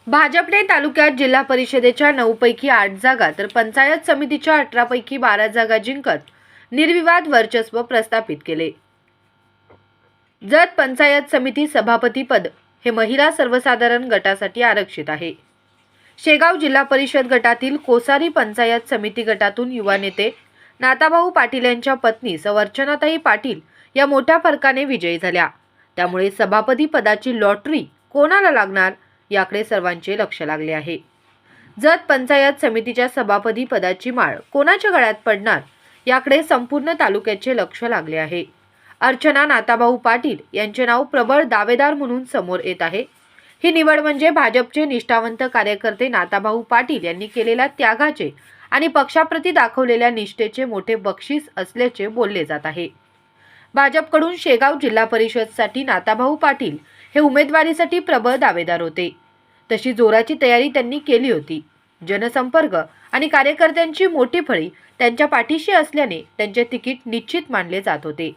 भाजपने तालुक्यात जिल्हा परिषदेच्या 9 पैकी 8 जागा तर पंचायत समितीच्या 18 पैकी 12 जागा जिंकत निर्विवाद वर्चस्व प्रस्थापित केले। जत पंचायत समिती सभापती पद हे महिला सर्वसाधारण गटासाठी आरक्षित आहे। शेगाव जिल्हा परिषद गटातील कोसारी पंचायत समिती गटातून युवा नेते नाताभाऊ पाटील यांच्या पत्नी अर्चनाताई पाटील या मोठ्या फरकाने विजयी झाल्या। त्यामुळे सभापती पदाची लॉटरी कोणाला लागणार याकडे सर्वांचे लक्ष लागले आहे। जत पंचायत समितीच्या सभापती पदाची माळ कोणाच्या गळ्यात पडणार याकडे संपूर्ण तालुक्याचे लक्ष लागले आहे। अर्चना नाताभाऊ पाटील यांचे नाव प्रबळ दावेदार म्हणून समोर येत आहे। ही निवड म्हणजे भाजपचे निष्ठावंत कार्यकर्ते नाताभाऊ पाटील यांनी केलेल्या त्यागाचे आणि पक्षाप्रती दाखवलेल्या निष्ठेचे मोठे बक्षीस असल्याचे बोलले जात आहे। भाजपकडून शेगाव जिल्हा परिषदसाठी नाताभाऊ पाटील हे उमेदवारीसाठी प्रबळ दावेदार होते। तशी जोराची तयारी त्यांनी केली होती। जनसंपर्क आणि कार्यकर्त्यांची मोठी फळी त्यांच्या पाठीशी असल्याने त्यांचे तिकीट निश्चित मानले जात होते।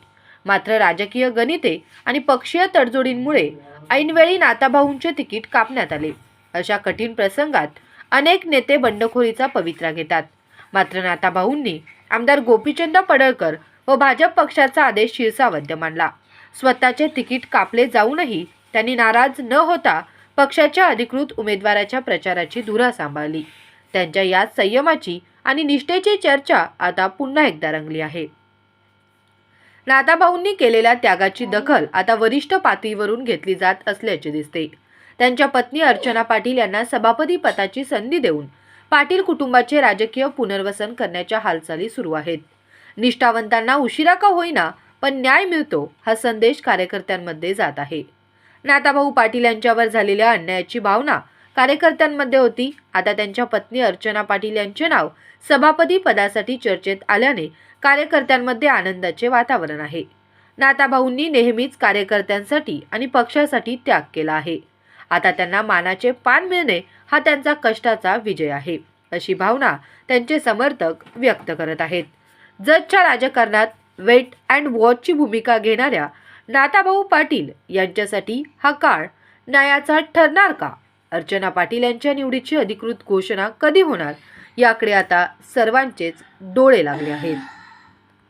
मात्र राजकीय गणिते आणि पक्षीय तडजोडींमुळे ऐनवेळी नाताभाऊंचे तिकीट कापण्यात आले। अशा कठीण प्रसंगात अनेक नेते बंडखोरीचा पवित्रा घेतात। मात्र नाताभाऊंनी आमदार गोपीचंद पडळकर व भाजप पक्षाचा आदेश शिरसावद्य मानला। स्वतःचे तिकीट कापले जाऊनही त्यांनी नाराज न होता पक्षाच्या अधिकृत उमेदवाराच्या प्रचाराची धुरा सांभाळली। त्यांच्या या संयमाची आणि निष्ठेची चर्चा आता पुन्हा एकदा रंगली आहे। नाताभाऊंनी केलेल्या त्यागाची दखल आता वरिष्ठ पातळीवरून घेतली जात असल्याचे दिसते। त्यांच्या पत्नी अर्चना पाटील यांना सभापती पदाची संधी देऊन पाटील कुटुंबाचे राजकीय पुनर्वसन करण्याच्या हालचाली सुरू आहेत। निष्ठावंतांना उशिरा का होईना पण न्याय मिळतो हा संदेश कार्यकर्त्यांमध्ये जात आहे। नाताभाऊ पाटील यांच्यावर झालेल्या अन्यायाची भावना कार्यकर्त्यांमध्ये होती। आता त्यांच्या पत्नी अर्चना पाटील यांचे नाव सभापती पदासाठी चर्चेत आल्याने कार्यकर्त्यांमध्ये आनंदाचे वातावरण आहे। नाताभाऊंनी नेहमीच कार्यकर्त्यांसाठी आणि पक्षासाठी त्याग केला आहे। आता त्यांना मानाचे पान मिळणे हा त्यांचा कष्टाचा विजय आहे, अशी भावना त्यांचे समर्थक व्यक्त करत आहेत। जतच्या राजकारणात वेट अँड वॉचची भूमिका घेणाऱ्या नाताभाऊ पाटील यांच्यासाठी हा काळ न्यायाचा ठरणार का? अर्चना पाटील यांच्या निवडीची अधिकृत घोषणा कधी होणार याकडे आता सर्वांचेच डोळे लागले आहेत।